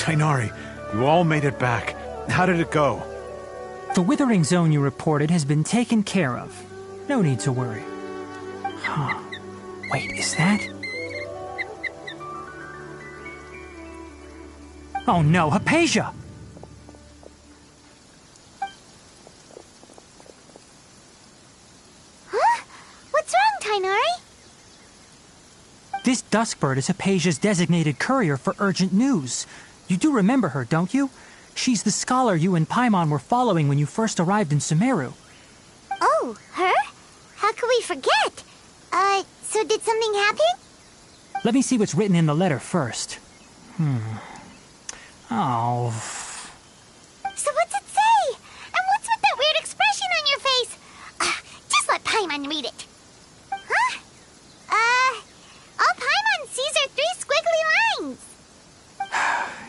Tighnari, you all made it back. How did it go? The withering zone you reported has been taken care of. No need to worry. Huh. Wait, is that... Oh no, Hypatia! Huh? What's wrong, Tighnari? This Duskbird is Hypatia's designated courier for urgent news. You do remember her, don't you? She's the scholar you and Paimon were following when you first arrived in Sumeru. Oh, her? How could we forget? So did something happen? Let me see what's written in the letter first. Oh... So what's it say? And what's with that weird expression on your face? Just let Paimon read it. Huh? All Paimon sees are 3 squiggly lines.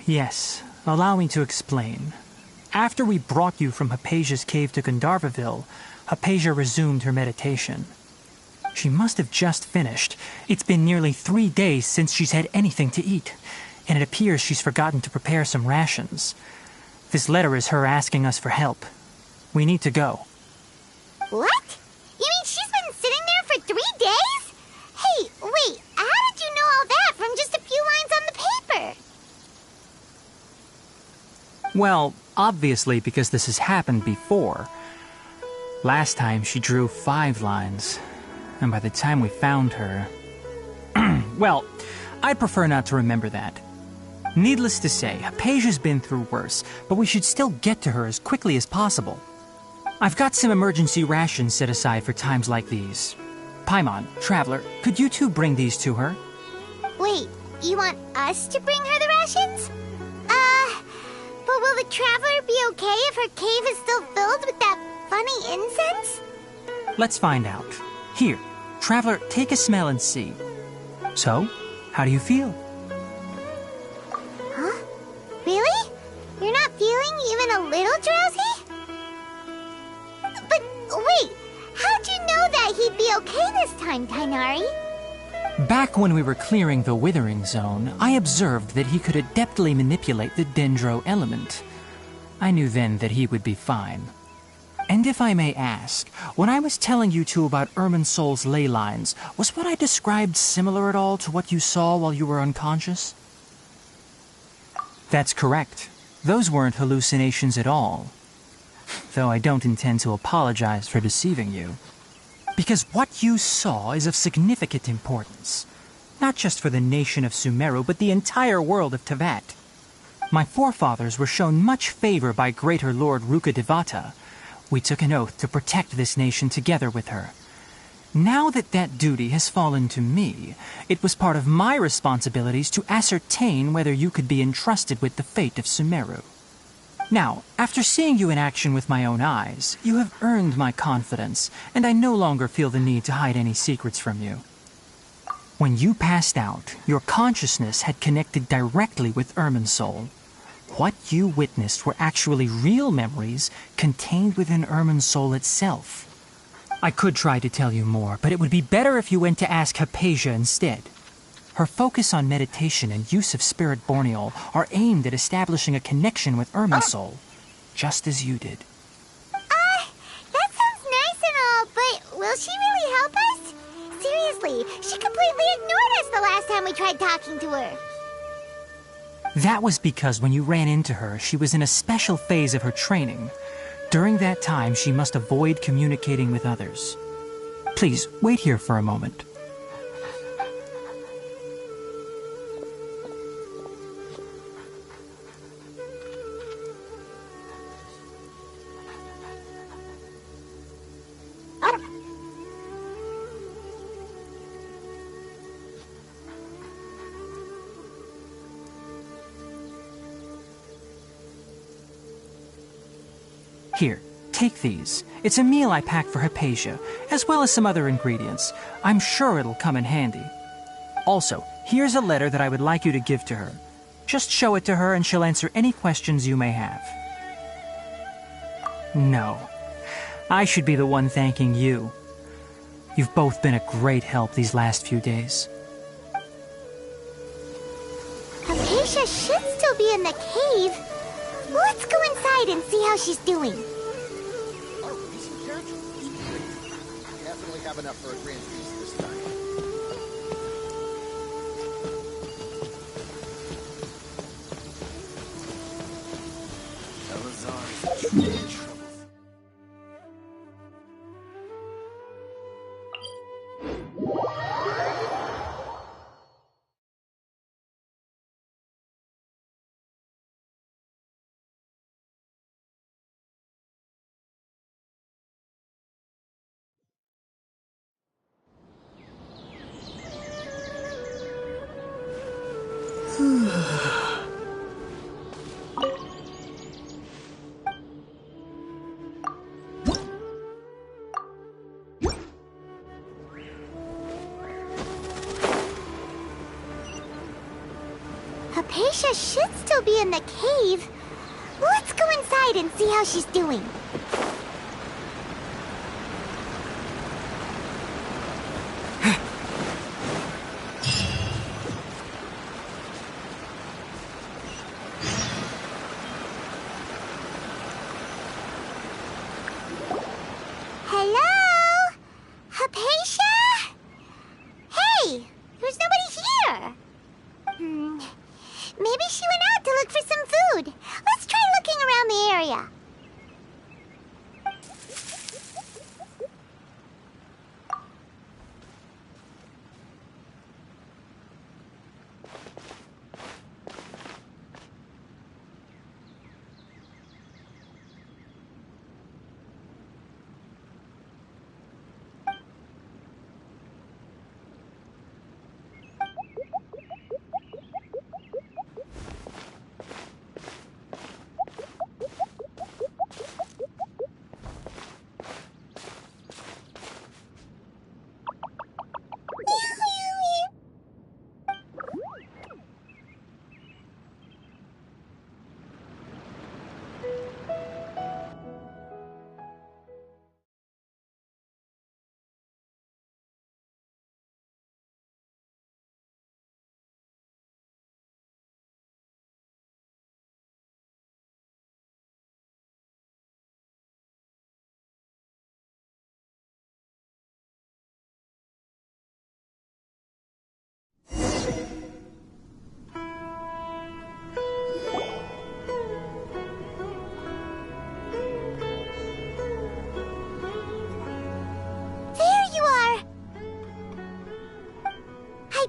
Yes, allow me to explain. After we brought you from Hypatia's cave to Gandharvaville, Hypatia resumed her meditation. She must have just finished. It's been nearly 3 days since she's had anything to eat, and it appears she's forgotten to prepare some rations. This letter is her asking us for help. We need to go. What? You mean she's been sitting there for 3 days? Hey, wait, how did you know all that from just a few lines on the paper? Well, obviously because this has happened before. Last time she drew 5 lines, and by the time we found her... Well, I'd prefer not to remember that. Needless to say, Hypatia's been through worse, but we should still get to her as quickly as possible. I've got some emergency rations set aside for times like these. Paimon, Traveler, could you two bring these to her? Wait, you want us to bring her the rations? But will the Traveler be okay if her cave is still filled with that funny incense? Let's find out. Here, Traveler, take a smell and see. So, how do you feel? Huh? Really? You're not feeling even a little drowsy? But wait, how'd you know that he'd be okay this time, Tighnari? Back when we were clearing the Withering Zone, I observed that he could adeptly manipulate the Dendro element. I knew then that he would be fine. And if I may ask, when I was telling you two about Irminsol's ley lines, was what I described similar at all to what you saw while you were unconscious? That's correct. Those weren't hallucinations at all. Though I don't intend to apologize for deceiving you. Because what you saw is of significant importance. Not just for the nation of Sumeru, but the entire world of Teyvat. My forefathers were shown much favor by Greater Lord Rukkhadevata. We took an oath to protect this nation together with her. Now that that duty has fallen to me, it was part of my responsibilities to ascertain whether you could be entrusted with the fate of Sumeru. Now, after seeing you in action with my own eyes, you have earned my confidence, and I no longer feel the need to hide any secrets from you. When you passed out, your consciousness had connected directly with Irminsol. What you witnessed were actually real memories contained within Irminsol itself. I could try to tell you more, but it would be better if you went to ask Hypatia instead. Her focus on meditation and use of Spirit Borneol are aimed at establishing a connection with Irminsol, just as you did. That sounds nice and all, but will she really help us? Seriously, she completely ignored us the last time we tried talking to her. That was because when you ran into her, she was in a special phase of her training. During that time, she must avoid communicating with others. Please, wait here for a moment. Here, take these. It's a meal I packed for Hypatia, as well as some other ingredients. I'm sure it'll come in handy. Also, here's a letter that I would like you to give to her. Just show it to her and she'll answer any questions you may have. No. I should be the one thanking you. You've both been a great help these last few days. Hypatia should still still be in the cave. Let's go inside and see how she's doing. Oh, decent character. Definitely have enough for a grand feast this time. Elazar's truly troublesome. Tasha should still be in the cave. Let's go inside and see how she's doing. Hello? Hypatia? Hey, there's nobody here. Maybe she went out to look for some food. Let's try looking around the area.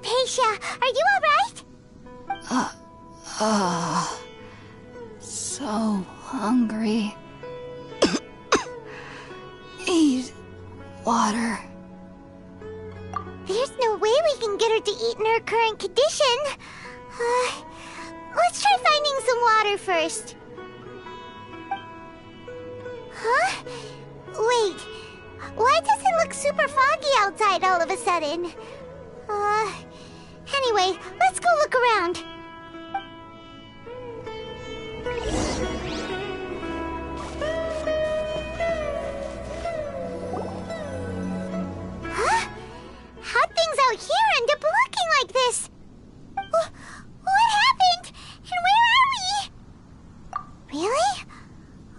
Tasha, are you alright? So hungry. Eat water. There's no way we can get her to eat in her current condition. Let's try finding some water first. Huh? Wait, why does it look super foggy outside all of a sudden? Anyway, let's go look around. Huh? How'd things out here end up looking like this? What happened? And where are we? Really?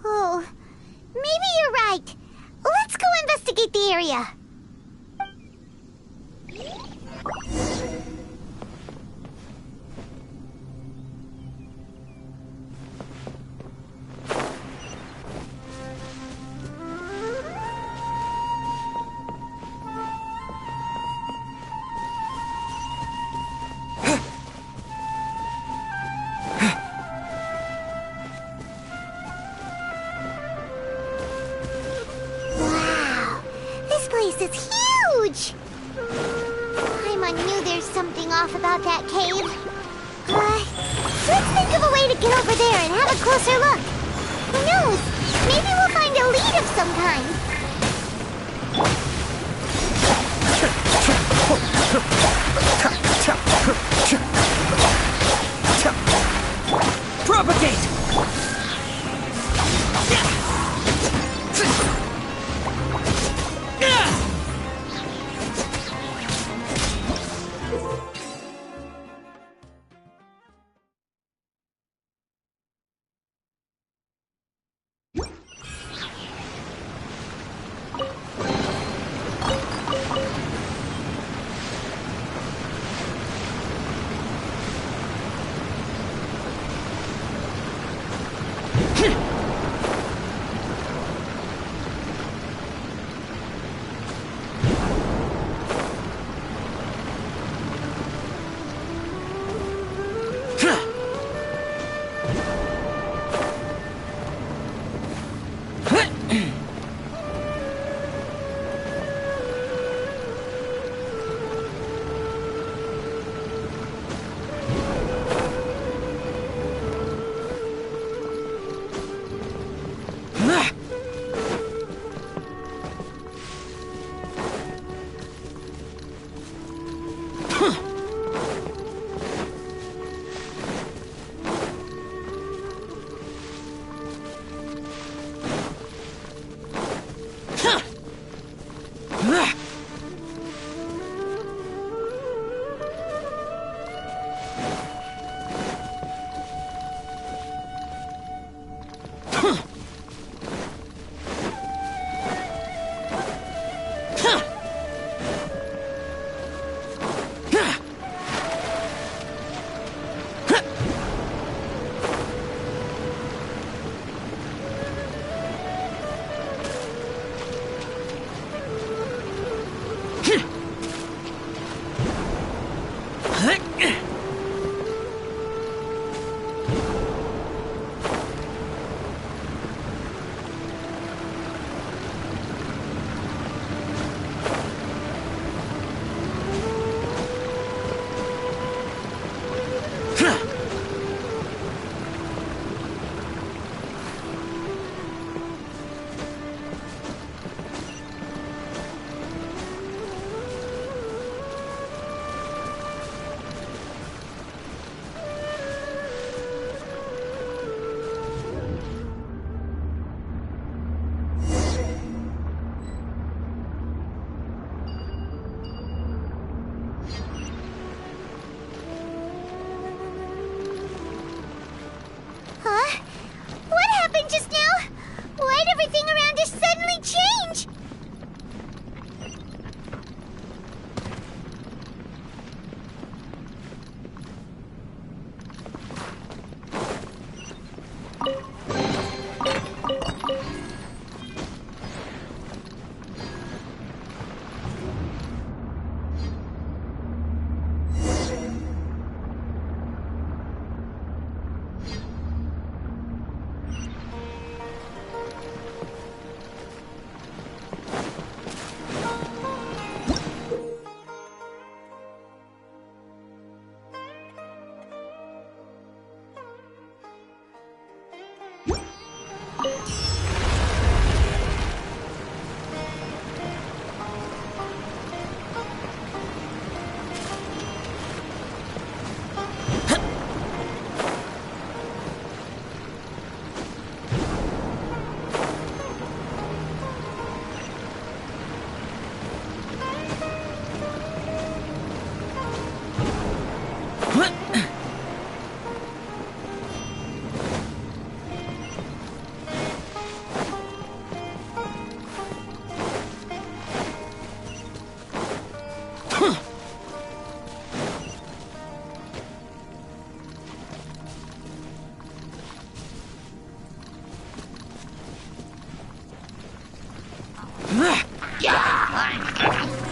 Oh, maybe you're right. Let's go investigate the area. It's huge! I knew there's something off about that cave. Let's think of a way to get over there and have a closer look. Who knows? Maybe we'll find a lead of some kind. Propagate!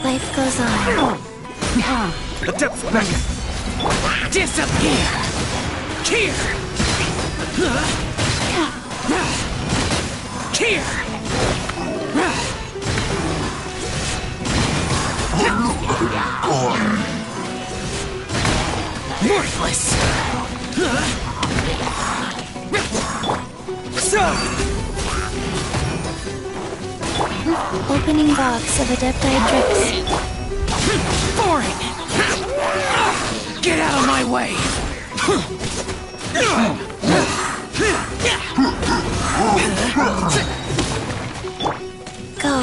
Life goes on. The depth beckon! Disappear! Here! Worthless! Opening box of Adepti Drips. Boring! Get out of my way! Go.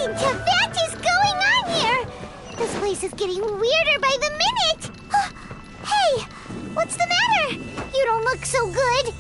into that is going on here? This place is getting weirder by the minute. Hey, what's the matter? You don't look so good.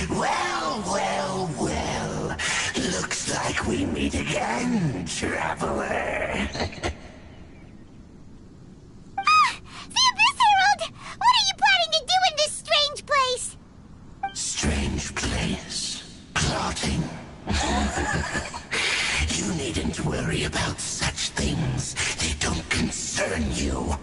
Well. Looks like we meet again, traveler. The Abyss Herald! What are you planning to do in this strange place? Strange place? Plotting? You needn't worry about such things. They don't concern you.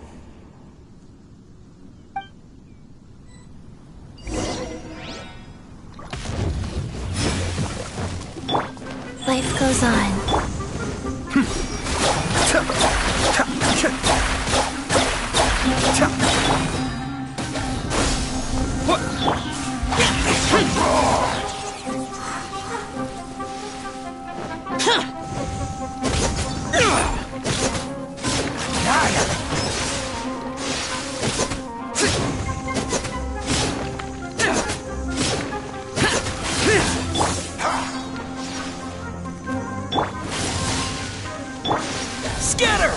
Life goes on. Scatter!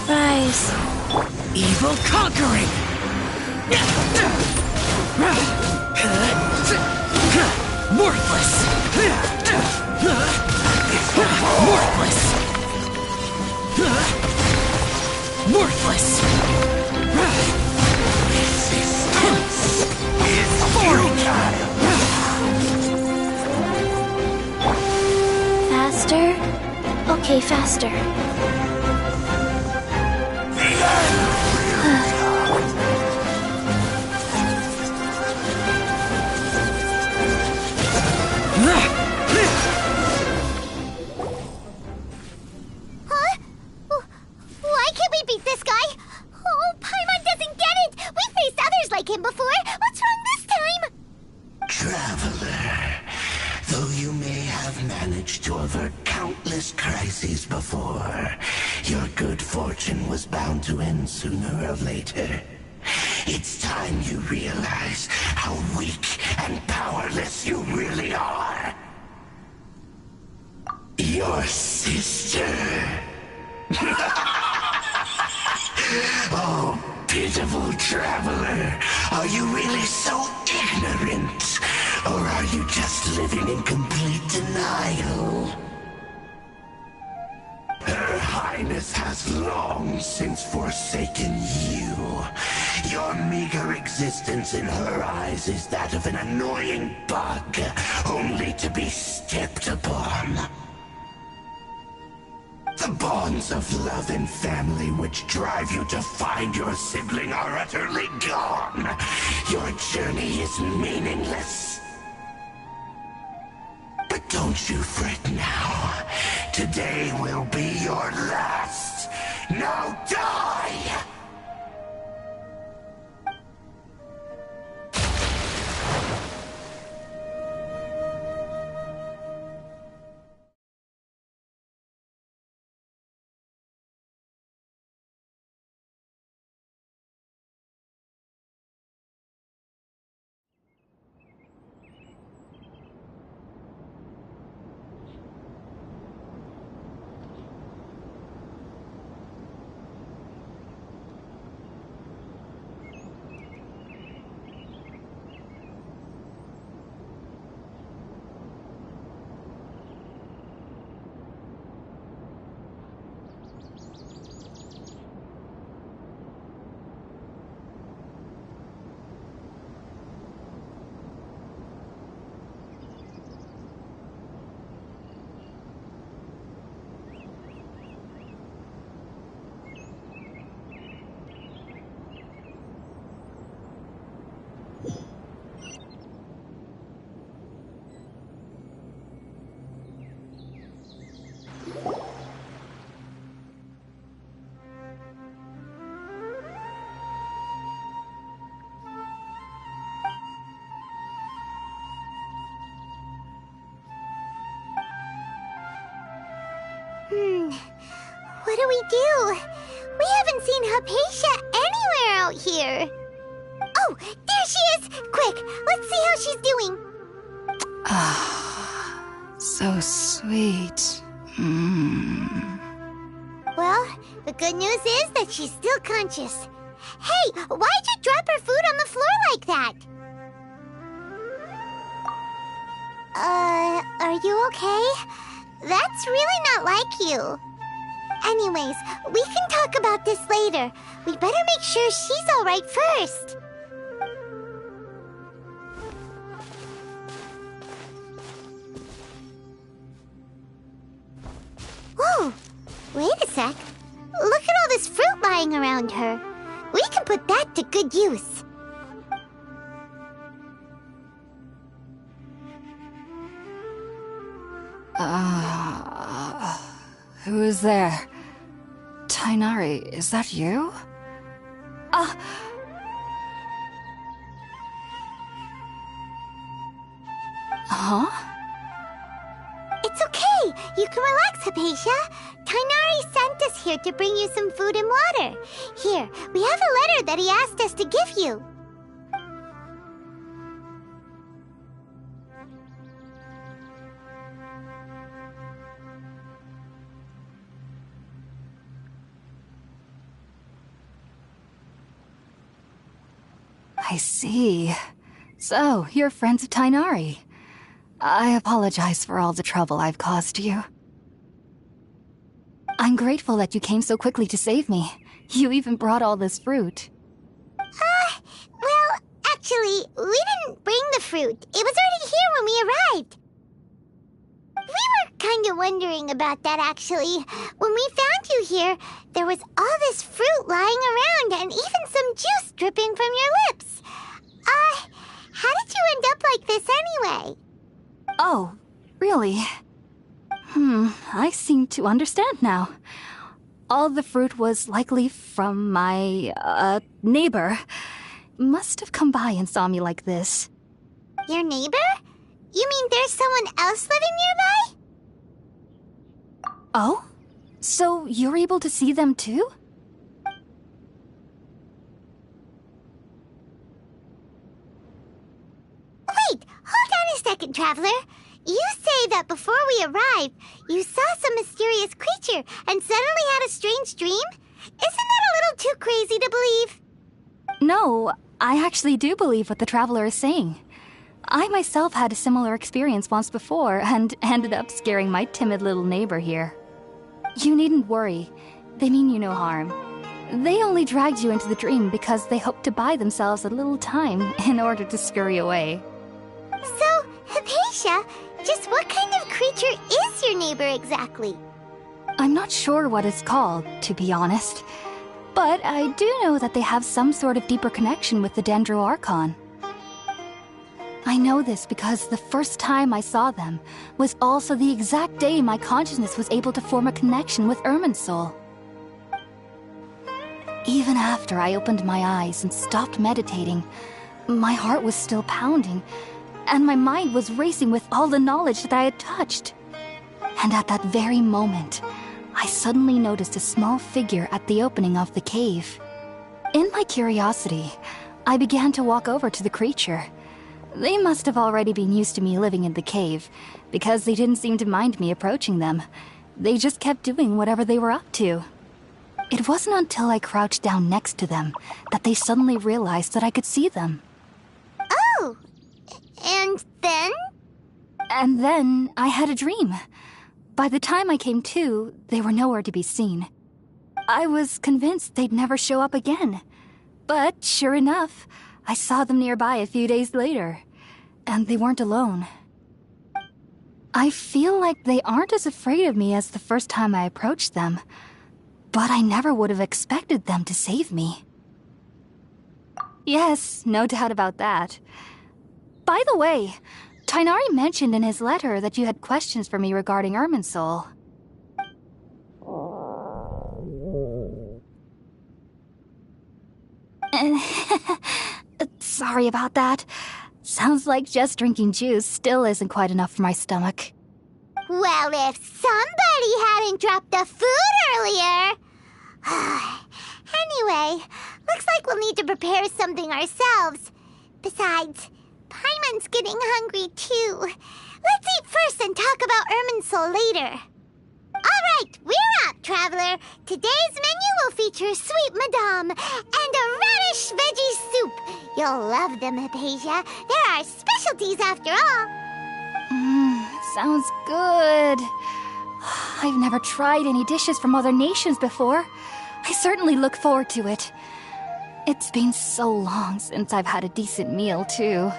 Rise. Evil conquering! Worthless! Worthless! Worthless! Resistance is futile! Faster? Okay, faster. Huh? Why can't we beat this guy? Oh, Paimon doesn't get it! We faced others like him before! What's wrong this time? Traveler, though you may have managed to avert countless crises before, your good fortune was bound to end sooner or later. It's time you realize how weak and powerless you really are. Your sister. Oh, pitiful traveler, are you really so ignorant? Or are you just living in complete denial? Her Highness has long since forsaken you. Your meager existence in her eyes is that of an annoying bug, only to be stepped upon. The bonds of love and family which drive you to find your sibling are utterly gone. Your journey is meaningless. But don't you fret now. Today will be your last. Now die! What do we do? We haven't seen Hypatia anywhere out here. Oh, there she is! Quick, let's see how she's doing. So sweet. Well, the good news is that she's still conscious. Hey, why'd you drop her food on the floor like that? Are you okay? That's really not like you. Anyways, we can talk about this later. We better make sure she's alright first. Whoa! Wait a sec. Look at all this fruit lying around her. We can put that to good use. Who is there? Tainari, is that you? Huh? It's okay. You can relax, Hypatia. Tainari sent us here to bring you some food and water. Here, we have a letter that he asked us to give you. I see. So, you're friends of Tainari. I apologize for all the trouble I've caused you. I'm grateful that you came so quickly to save me. You even brought all this fruit. Well, actually, we didn't bring the fruit. It was already here when we arrived. We were kind of wondering about that, actually. When we found you here, there was all this fruit lying around and even some juice dripping from your lips. How did you end up like this anyway? Oh, really? I seem to understand now. All the fruit was likely from my, neighbor. Must have come by and saw me like this. Your neighbor? You mean there's someone else living nearby? Oh? So you're able to see them too? Wait, hold on a second, Traveler. You say that before we arrived, you saw some mysterious creature and suddenly had a strange dream? Isn't that a little too crazy to believe? No, I actually do believe what the traveler is saying. I myself had a similar experience once before and ended up scaring my timid little neighbor here. You needn't worry. They mean you no harm. They only dragged you into the dream because they hoped to buy themselves a little time in order to scurry away. So, Hypatia, just what kind of creature is your neighbor exactly? I'm not sure what it's called, to be honest. But I do know that they have some sort of deeper connection with the Dendro-Archon. I know this because the first time I saw them was also the exact day my consciousness was able to form a connection with Irminsul. Even after I opened my eyes and stopped meditating, my heart was still pounding, and my mind was racing with all the knowledge that I had touched. And at that very moment, I suddenly noticed a small figure at the opening of the cave. In my curiosity, I began to walk over to the creature. They must have already been used to me living in the cave, because they didn't seem to mind me approaching them. They just kept doing whatever they were up to. It wasn't until I crouched down next to them that they suddenly realized that I could see them. Oh! And then? And then I had a dream. By the time I came to, they were nowhere to be seen. I was convinced they'd never show up again. But sure enough, I saw them nearby a few days later. And they weren't alone. I feel like they aren't as afraid of me as the first time I approached them. But I never would have expected them to save me. Yes, no doubt about that. By the way, Tighnari mentioned in his letter that you had questions for me regarding Irminsul. Sorry about that. Sounds like just drinking juice still isn't quite enough for my stomach. Well, if somebody hadn't dropped the food earlier... Anyway, looks like we'll need to prepare something ourselves. Besides, Paimon's getting hungry too. Let's eat first and talk about Irminsul later. Alright, we're up, traveler. Today's menu will feature sweet madame and a radish veggie soup. You'll love them, Hypatia. They're our specialties after all. Sounds good. I've never tried any dishes from other nations before. I certainly look forward to it. It's been so long since I've had a decent meal, too.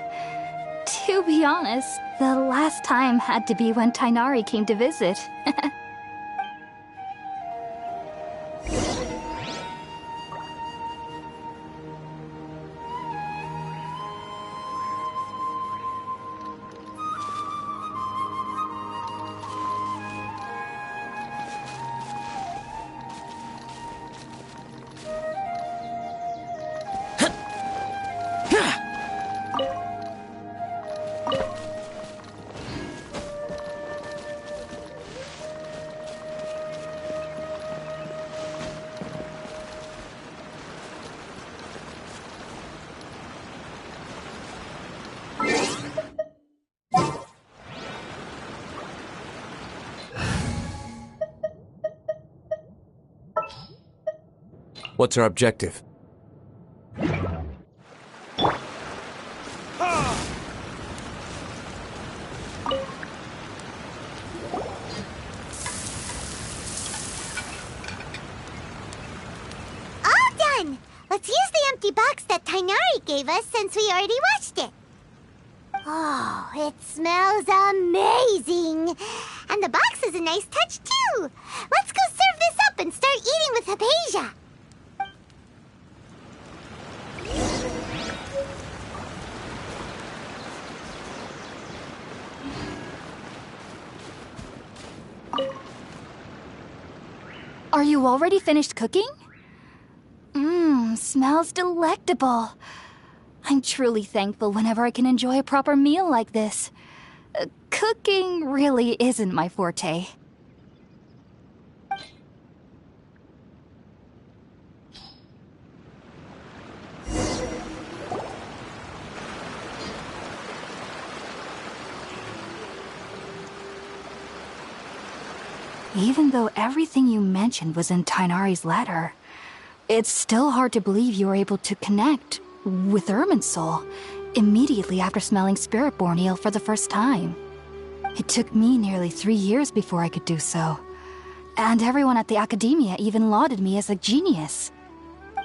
To be honest, the last time had to be when Tighnari came to visit. What's our objective? Let's use the empty box that Tighnari gave us since we already watched it. Oh, it smells amazing. And the box is a nice touch, too. Let's go serve this up and start eating with Hypatia. Are you already finished cooking? Smells delectable. I'm truly thankful whenever I can enjoy a proper meal like this. Cooking really isn't my forte. Even though everything you mentioned was in Tighnari's letter, it's still hard to believe you were able to connect with Irminsul, immediately after smelling spirit-born eel for the first time. It took me nearly 3 years before I could do so. And everyone at the academia even lauded me as a genius.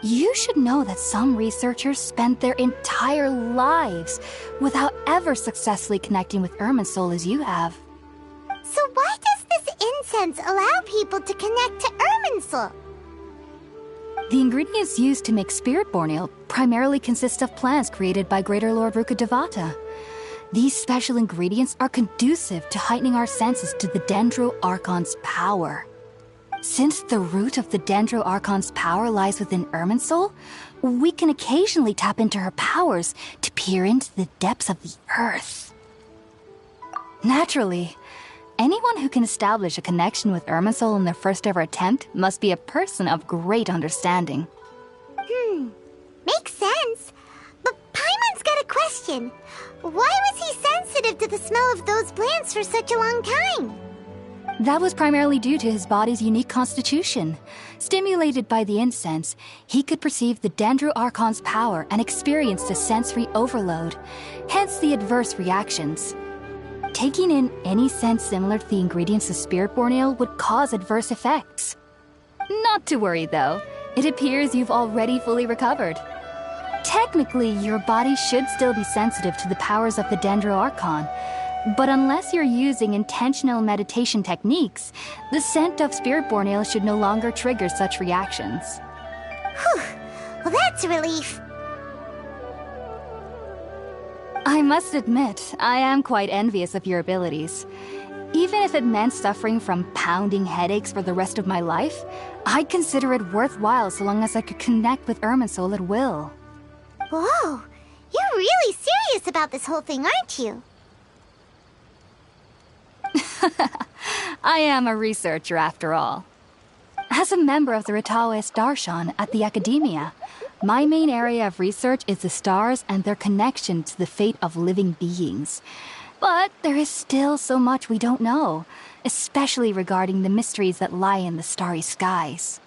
You should know that some researchers spent their entire lives without ever successfully connecting with Irminsul as you have. So why does this incense allow people to connect to Irminsul? The ingredients used to make spirit-born ale primarily consist of plants created by Greater Lord Rukkhadevata. These special ingredients are conducive to heightening our senses to the Dendro Archon's power. Since the root of the Dendro Archon's power lies within Irminsul, we can occasionally tap into her powers to peer into the depths of the earth. Naturally, anyone who can establish a connection with Irminsul in their first ever attempt must be a person of great understanding. Makes sense. But Paimon's got a question. Why was he sensitive to the smell of those plants for such a long time? That was primarily due to his body's unique constitution. Stimulated by the incense, he could perceive the Dendro Archon's power and experienced a sensory overload, hence the adverse reactions. Taking in any scent similar to the ingredients of spirit-born ale would cause adverse effects. Not to worry though, it appears you've already fully recovered. Technically, your body should still be sensitive to the powers of the Dendro Archon, but unless you're using intentional meditation techniques, the scent of spirit-born ale should no longer trigger such reactions. Whew. Well, that's a relief. I must admit, I am quite envious of your abilities. Even if it meant suffering from pounding headaches for the rest of my life, I'd consider it worthwhile so long as I could connect with Irminsul at will. Whoa, you're really serious about this whole thing, aren't you? I am a researcher after all. As a member of the Ritaoist Darshan at the Academia, my main area of research is the stars and their connection to the fate of living beings. But there is still so much we don't know, especially regarding the mysteries that lie in the starry skies.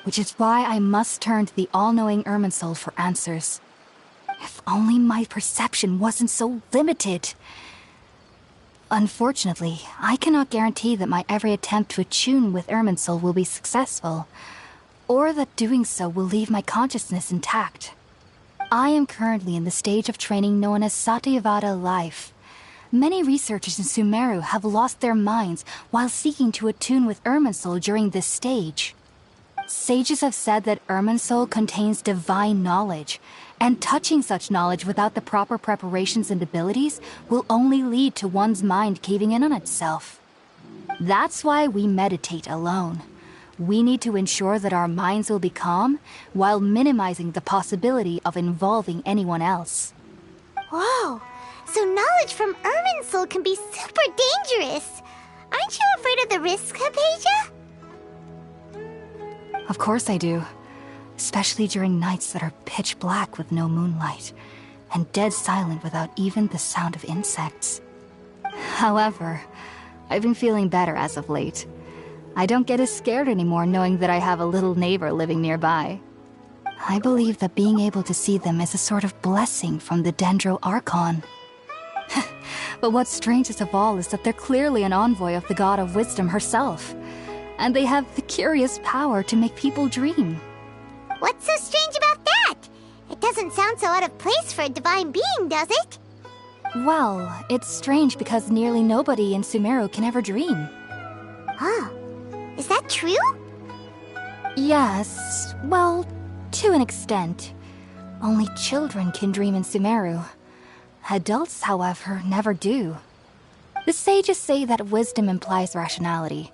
Which is why I must turn to the all-knowing Irminsul for answers. If only my perception wasn't so limited. Unfortunately, I cannot guarantee that my every attempt to attune with Irminsul will be successful, or that doing so will leave my consciousness intact. I am currently in the stage of training known as Satyavada life. Many researchers in Sumeru have lost their minds while seeking to attune with Irminsul during this stage. Sages have said that Irminsul contains divine knowledge, and touching such knowledge without the proper preparations and abilities will only lead to one's mind caving in on itself. That's why we meditate alone. We need to ensure that our minds will be calm while minimizing the possibility of involving anyone else. Whoa, so knowledge from Irminsul can be super dangerous. Aren't you afraid of the risks, Hypatia? Of course I do. Especially during nights that are pitch black with no moonlight, and dead silent without even the sound of insects. However, I've been feeling better as of late. I don't get as scared anymore knowing that I have a little neighbor living nearby. I believe that being able to see them is a sort of blessing from the Dendro Archon. But what's strangest of all is that they're clearly an envoy of the God of Wisdom herself, and they have the curious power to make people dream. What's so strange about that? It doesn't sound so out of place for a divine being, does it? Well, it's strange because nearly nobody in Sumeru can ever dream. Huh. Is that true? Yes, well, to an extent. Only children can dream in Sumeru. Adults, however, never do. The sages say that wisdom implies rationality,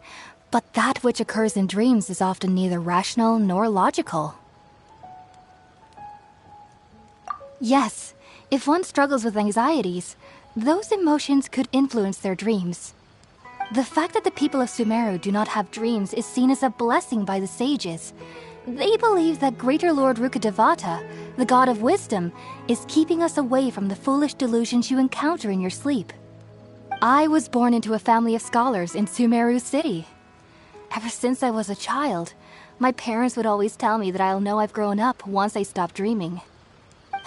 but that which occurs in dreams is often neither rational nor logical. Yes, if one struggles with anxieties, those emotions could influence their dreams. The fact that the people of Sumeru do not have dreams is seen as a blessing by the sages. They believe that Greater Lord Rukkhadevata, the God of Wisdom, is keeping us away from the foolish delusions you encounter in your sleep. I was born into a family of scholars in Sumeru City. Ever since I was a child, my parents would always tell me that I'll know I've grown up once I stop dreaming.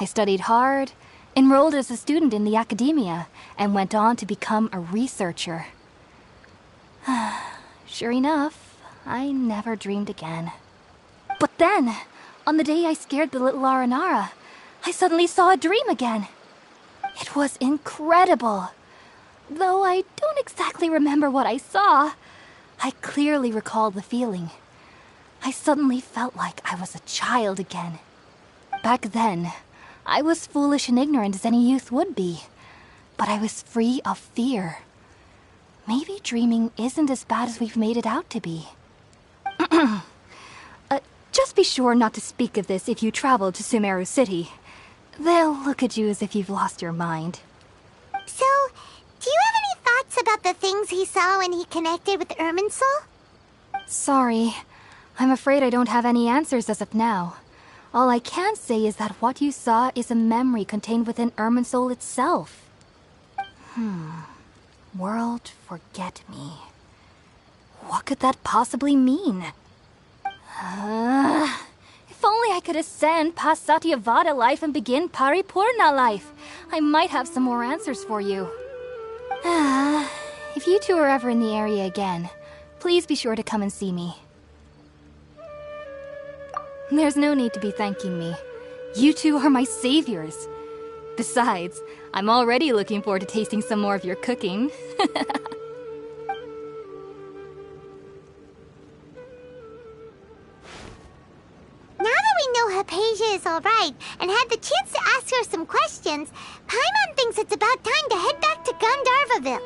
I studied hard, enrolled as a student in the academia, and went on to become a researcher. Sure enough, I never dreamed again. But then, on the day I scared the little Aranara, I suddenly saw a dream again. It was incredible. Though I don't exactly remember what I saw, I clearly recall the feeling. I suddenly felt like I was a child again. Back then, I was foolish and ignorant as any youth would be, but I was free of fear. Maybe dreaming isn't as bad as we've made it out to be. Just be sure not to speak of this if you travel to Sumeru City. They'll look at you as if you've lost your mind. So, do you have any thoughts about the things he saw when he connected with Irminsul? Sorry. I'm afraid I don't have any answers as of now. All I can say is that what you saw is a memory contained within Irminsul itself. World forget me. What could that possibly mean? If only I could ascend past Satyavada life and begin Paripurna life. I might have some more answers for you. If you two are ever in the area again, please be sure to come and see me. There's no need to be thanking me. You two are my saviors. Besides, I'm already looking forward to tasting some more of your cooking. Now that we know Hypatia is alright and had the chance to ask her some questions, Paimon thinks it's about time to head back to Gandharvaville.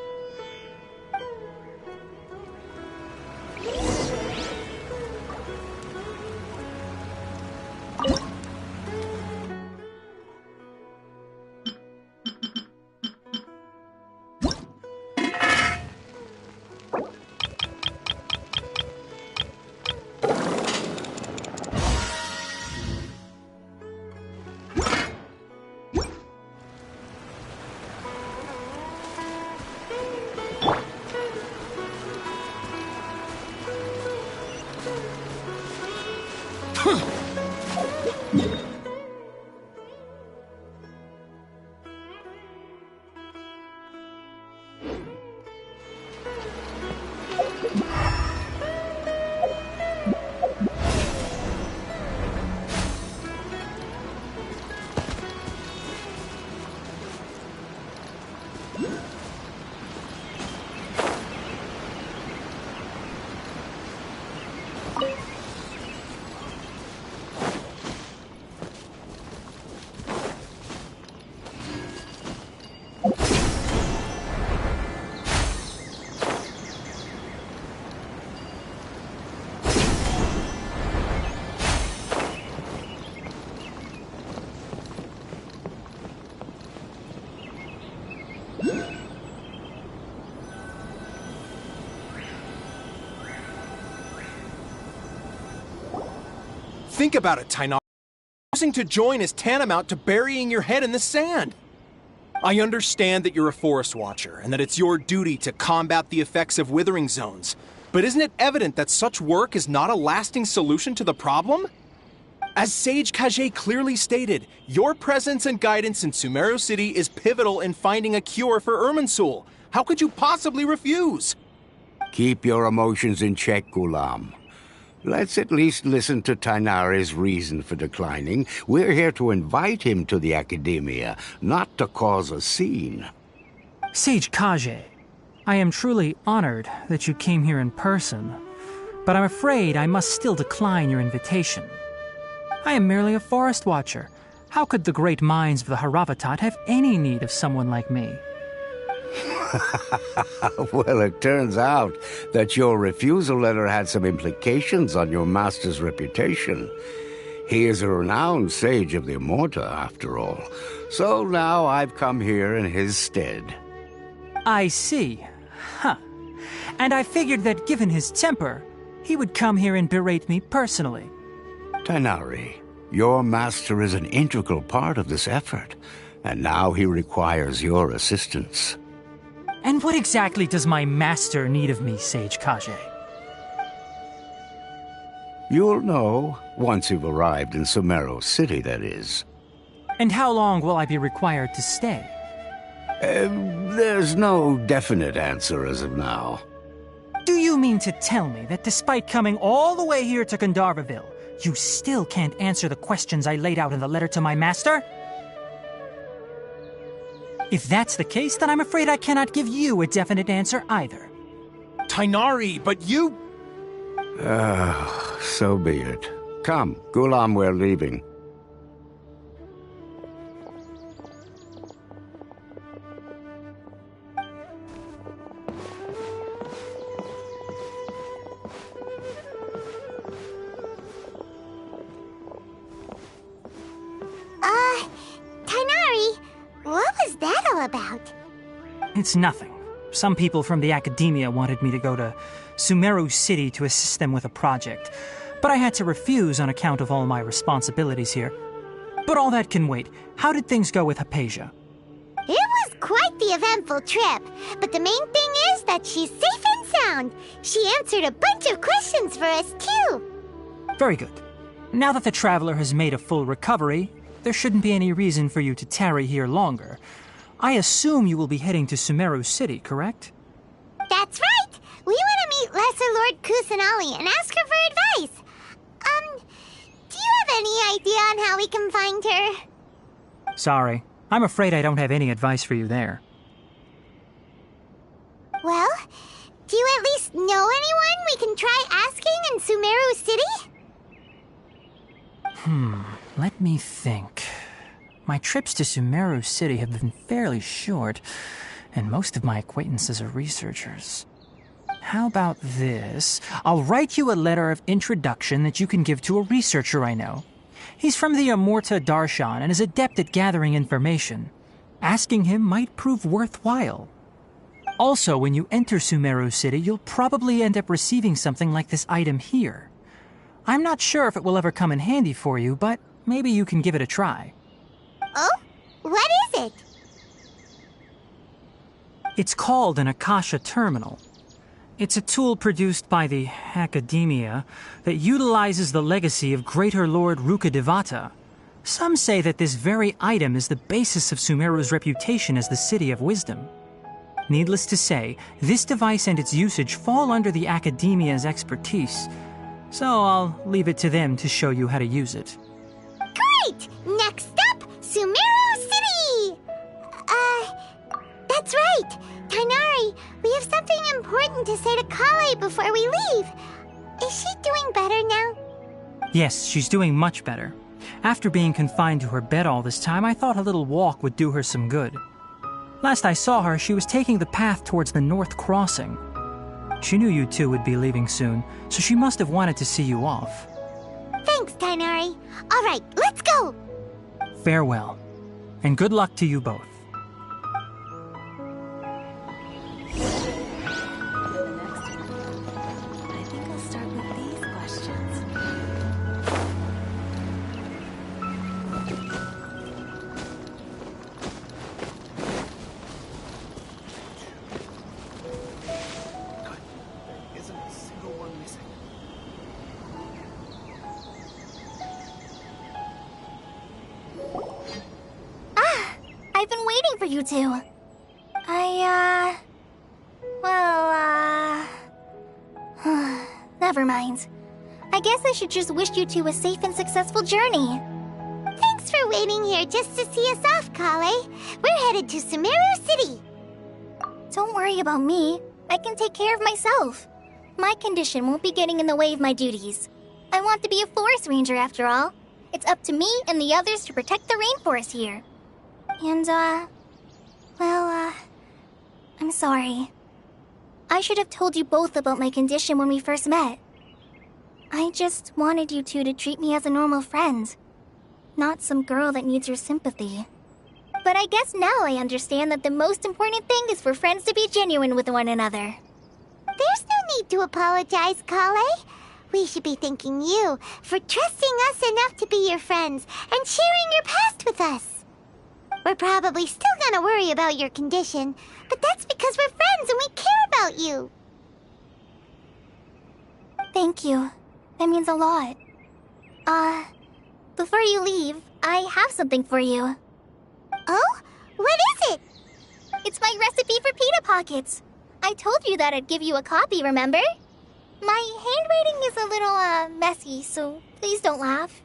Think about it, Tainar. Choosing to join is tantamount to burying your head in the sand. I understand that you're a forest watcher and that it's your duty to combat the effects of withering zones. But isn't it evident that such work is not a lasting solution to the problem? As Sage Kage clearly stated, your presence and guidance in Sumeru City is pivotal in finding a cure for Irminsul. How could you possibly refuse? Keep your emotions in check, Ghulam. Let's at least listen to Tainari's reason for declining. We're here to invite him to the Academia, not to cause a scene. Sage Kage, I am truly honored that you came here in person, but I'm afraid I must still decline your invitation. I am merely a forest watcher. How could the great minds of the Haravatat have any need of someone like me? Well, it turns out that your refusal letter had some implications on your master's reputation. He is a renowned sage of the Immorta, after all. So now I've come here in his stead. I see. Huh. And I figured that given his temper, he would come here and berate me personally. Tainari, your master is an integral part of this effort, and now he requires your assistance. And what exactly does my master need of me, Sage Kage? You'll know, once you've arrived in Sumeru City, that is. And how long will I be required to stay? There's no definite answer as of now. Do you mean to tell me that despite coming all the way here to Gandharvaville, you still can't answer the questions I laid out in the letter to my master? If that's the case, then I'm afraid I cannot give you a definite answer either. Tainari, but you... So be it. Come, Gulam, we're leaving. Tainari, what was that all about? It's nothing. Some people from the academia wanted me to go to Sumeru City to assist them with a project, but I had to refuse on account of all my responsibilities here. But all that can wait. How did things go with Hypatia? It was quite the eventful trip, but the main thing is that she's safe and sound. She answered a bunch of questions for us, too. Very good. Now that the traveler has made a full recovery, there shouldn't be any reason for you to tarry here longer. I assume you will be heading to Sumeru City, correct? That's right! We want to meet Lesser Lord Kusanali and ask her for advice. Do you have any idea on how we can find her? Sorry. I'm afraid I don't have any advice for you there. Well, do you at least know anyone we can try asking in Sumeru City? Let me think. My trips to Sumeru City have been fairly short, and most of my acquaintances are researchers. How about this? I'll write you a letter of introduction that you can give to a researcher I know. He's from the Amurta Darshan and is adept at gathering information. Asking him might prove worthwhile. Also, when you enter Sumeru City, you'll probably end up receiving something like this item here. I'm not sure if it will ever come in handy for you, but maybe you can give it a try. Oh? What is it? It's called an Akasha Terminal. It's a tool produced by the Academia that utilizes the legacy of Greater Lord Rukadevata. Some say that this very item is the basis of Sumeru's reputation as the City of Wisdom. Needless to say, this device and its usage fall under the Academia's expertise, so I'll leave it to them to show you how to use it. Great! Next up, Sumeru City! That's right! Tainari, we have something important to say to Kale before we leave. Is she doing better now? Yes, she's doing much better. After being confined to her bed all this time, I thought a little walk would do her some good. Last I saw her, she was taking the path towards the North Crossing. She knew you two would be leaving soon, so she must have wanted to see you off. Thanks, Tainari. All right, let's go! Farewell, and good luck to you both. I think I'll start with these questions. There isn't a single one missing. I've been waiting for you two. Never mind. I guess I should just wish you two a safe and successful journey. Thanks for waiting here just to see us off, Kale. We're headed to Sumeru City. Don't worry about me. I can take care of myself. My condition won't be getting in the way of my duties. I want to be a forest ranger after all. It's up to me and the others to protect the rainforest here. And, I'm sorry. I should have told you both about my condition when we first met. I just wanted you two to treat me as a normal friend, not some girl that needs your sympathy. But I guess now I understand that the most important thing is for friends to be genuine with one another. There's no need to apologize, Kale. We should be thanking you for trusting us enough to be your friends and sharing your past with us. We're probably still gonna worry about your condition, but that's because we're friends and we care about you. Thank you. That means a lot. Before you leave, I have something for you. Oh? What is it? It's my recipe for pita pockets. I told you that I'd give you a copy, remember? My handwriting is a little, messy, so please don't laugh.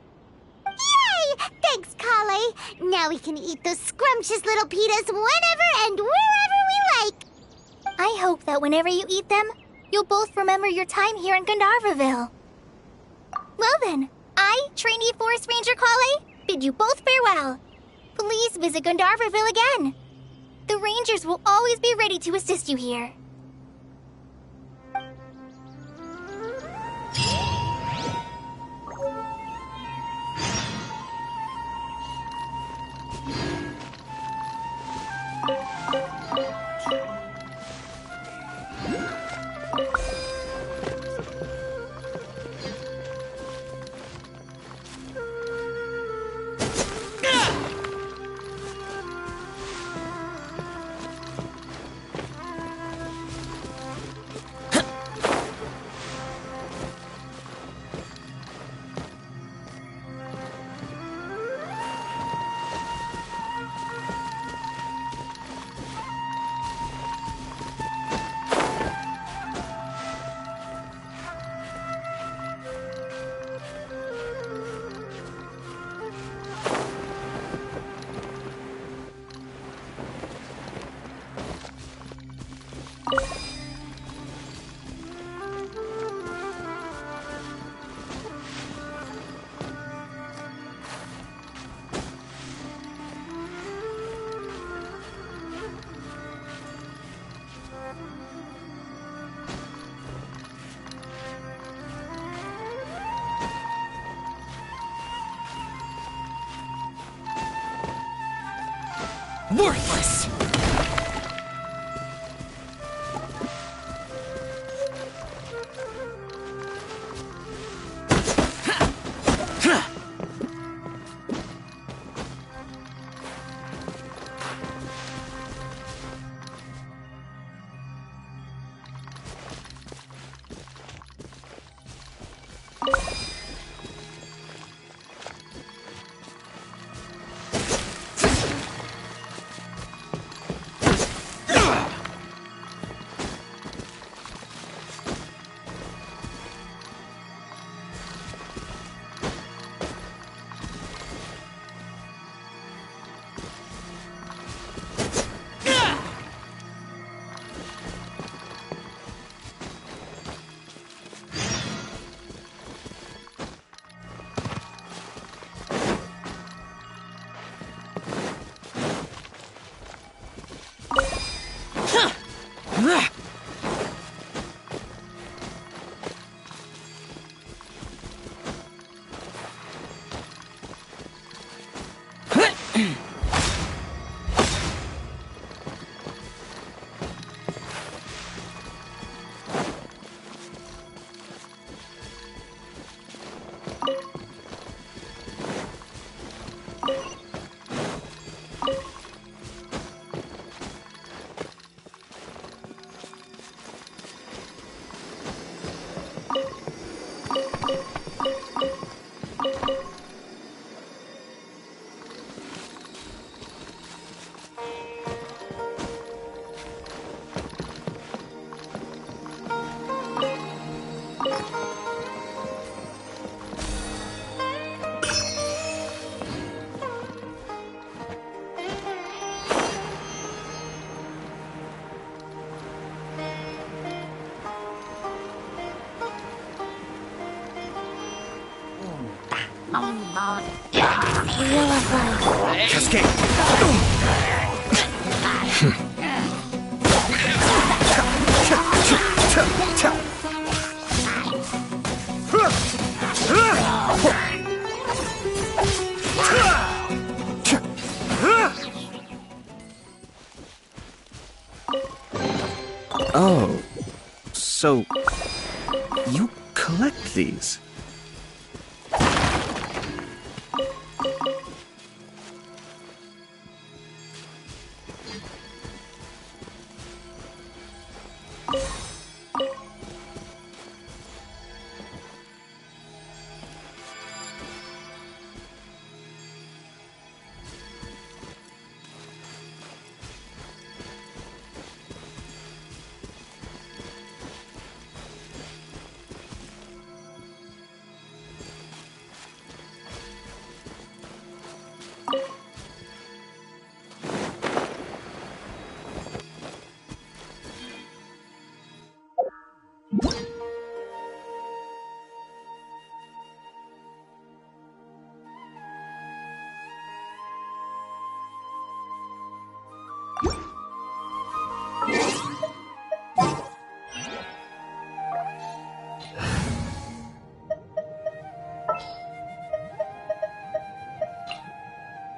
Yay! Thanks, Kale. Now we can eat those scrumptious little pitas whenever and wherever we like. I hope that whenever you eat them, you'll both remember your time here in Gandharvaville. Well then, I, trainee Forest Ranger Kale, bid you both farewell. Please visit Gandharvaville again. The Rangers will always be ready to assist you here. Worthless! Cascade! Oh, so you collect these?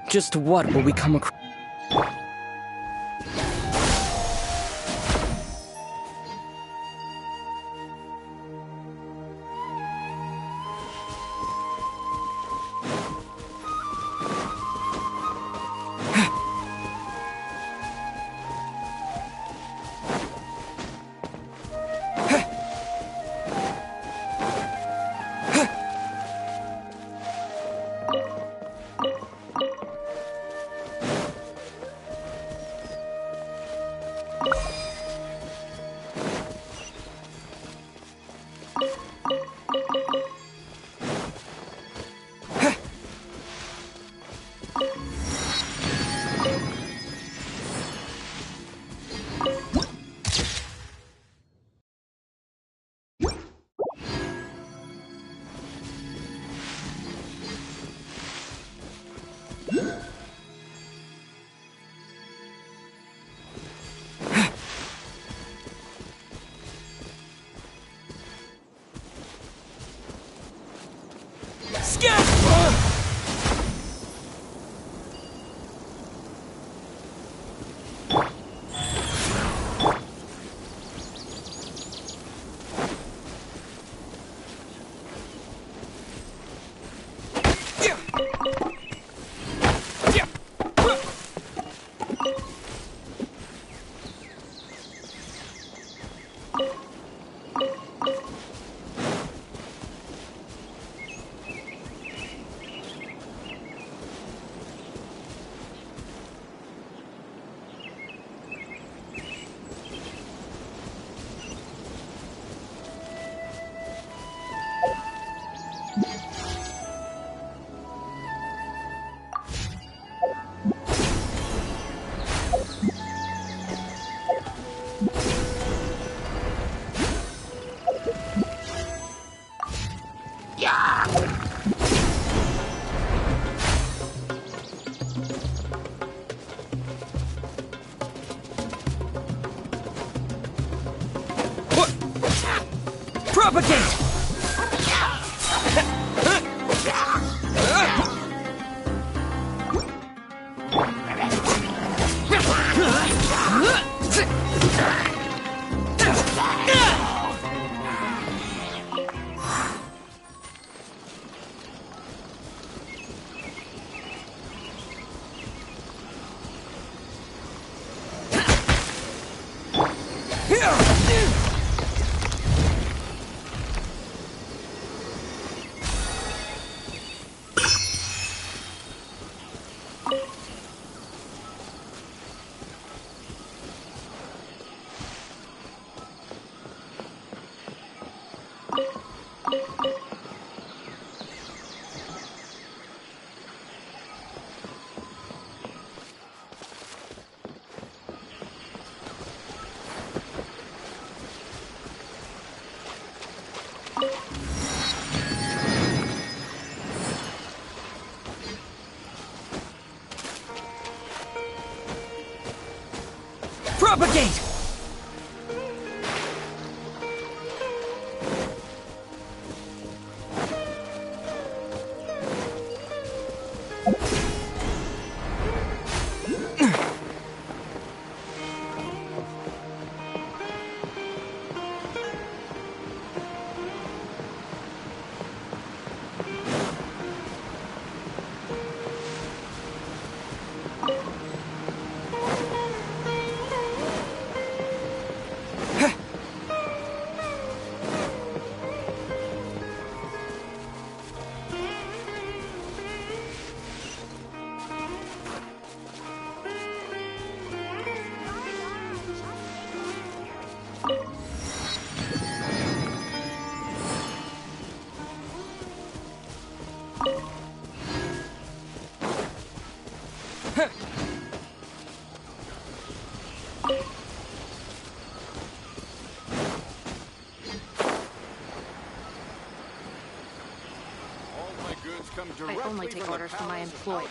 Just what will we come across? Propagate! Propagate! I only take orders from my employer.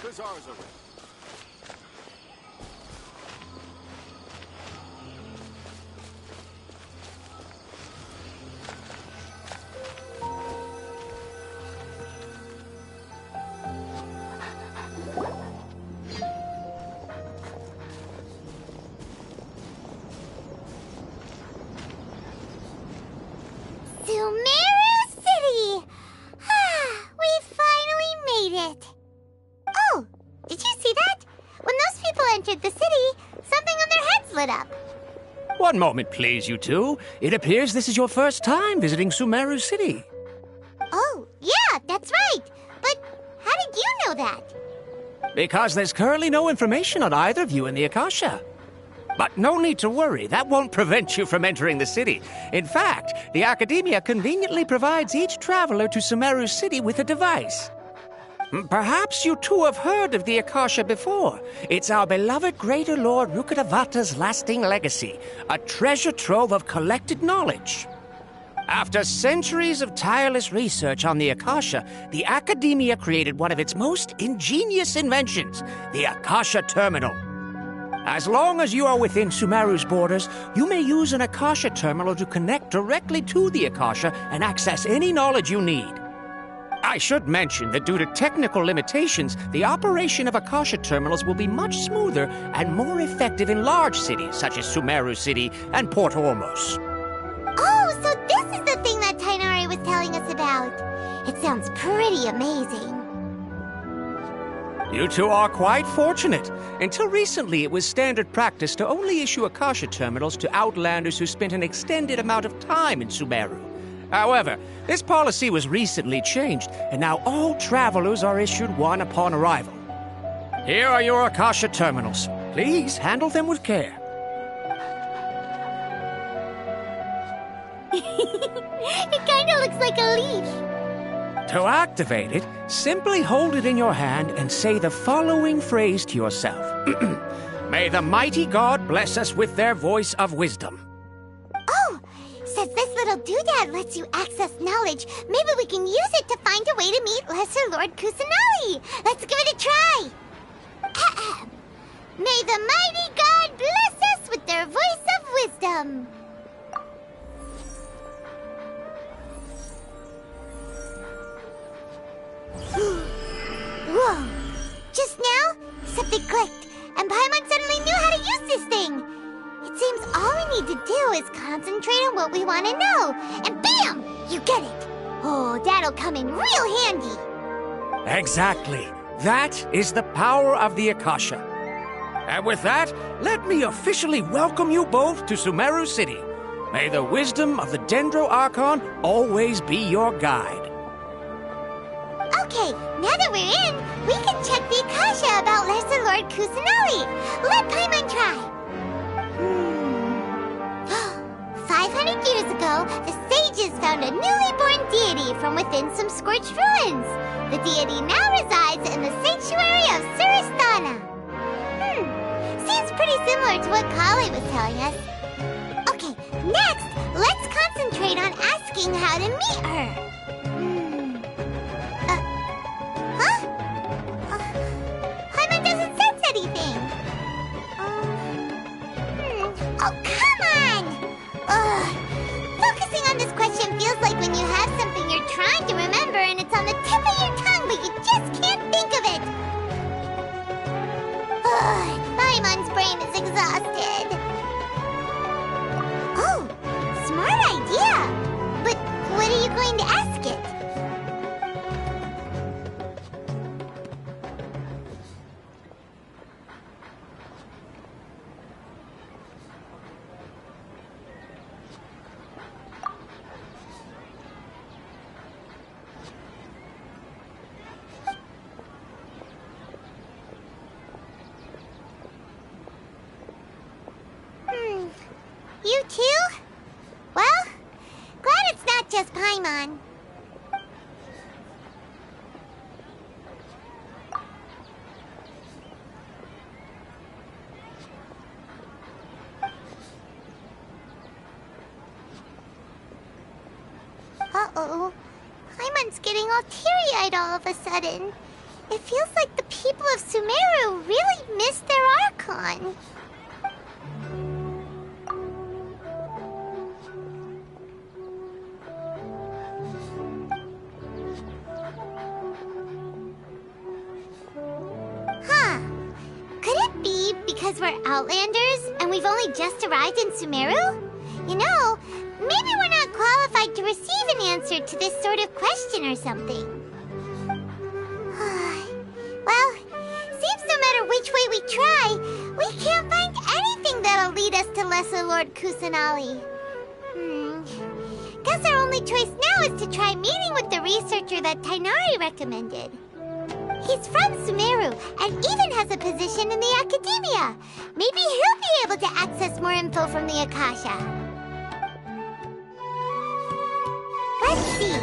it. Oh, did you see that? When those people entered the city, something on their heads lit up. One moment, please, you two. It appears this is your first time visiting Sumeru City. Oh, yeah, that's right. But how did you know that? Because there's currently no information on either of you in the Akasha. But no need to worry, that won't prevent you from entering the city. In fact, the Academia conveniently provides each traveler to Sumeru City with a device. Perhaps you two have heard of the Akasha before. It's our beloved Greater Lord Rukkhadevata's lasting legacy, a treasure trove of collected knowledge. After centuries of tireless research on the Akasha, the Academia created one of its most ingenious inventions, the Akasha Terminal. As long as you are within Sumeru's borders, you may use an Akasha terminal to connect directly to the Akasha and access any knowledge you need. I should mention that due to technical limitations, the operation of Akasha terminals will be much smoother and more effective in large cities such as Sumeru City and Port Ormos. Oh, so this is the thing that Tainari was telling us about. It sounds pretty amazing. You two are quite fortunate. Until recently, it was standard practice to only issue Akasha terminals to outlanders who spent an extended amount of time in Sumeru. However, this policy was recently changed, and now all travelers are issued one upon arrival. Here are your Akasha terminals. Please handle them with care. It kinda looks like a leash. To activate it, simply hold it in your hand and say the following phrase to yourself. May the mighty God bless us with their voice of wisdom. Oh, since this little doodad lets you access knowledge, maybe we can use it to find a way to meet Lesser Lord Kusanali. Let's give it a try. Ahem. May the mighty God bless us with their voice of wisdom. Whoa! Just now, something clicked, and Paimon suddenly knew how to use this thing. It seems all we need to do is concentrate on what we want to know, and bam! You get it. Oh, that'll come in real handy. Exactly. That is the power of the Akasha. And with that, let me officially welcome you both to Sumeru City. May the wisdom of the Dendro Archon always be your guide. Okay, now that we're in, we can check the Akasha about Lesser Lord Kusanali. Let Paimon try. 500 years ago, the sages found a newly born deity from within some scorched ruins. The deity now resides in the sanctuary of Suristana. Seems pretty similar to what Kali was telling us. Okay, next, let's concentrate on asking how to meet her. Paimon doesn't sense anything. Oh, come on! Focusing on this question feels like when you have something you're trying to remember and it's on the tip of your tongue, but you just can't think of it. Paimon's brain is exhausted. Oh, smart idea! But what are you going to ask it? You too? Well, glad it's not just Paimon. Uh-oh. Paimon's getting all teary-eyed all of a sudden. It feels like the people of Sumeru really missed their Archon. Because we're Outlanders and we've only just arrived in Sumeru? You know, maybe we're not qualified to receive an answer to this sort of question or something. which way we try, we can't find anything that'll lead us to Lesser Lord Kusanali. Guess our only choice now is to try meeting with the researcher that Tainari recommended. He's from Sumeru and even has a position in the academia. Maybe he'll be able to access more info from the Akasha. Let's see.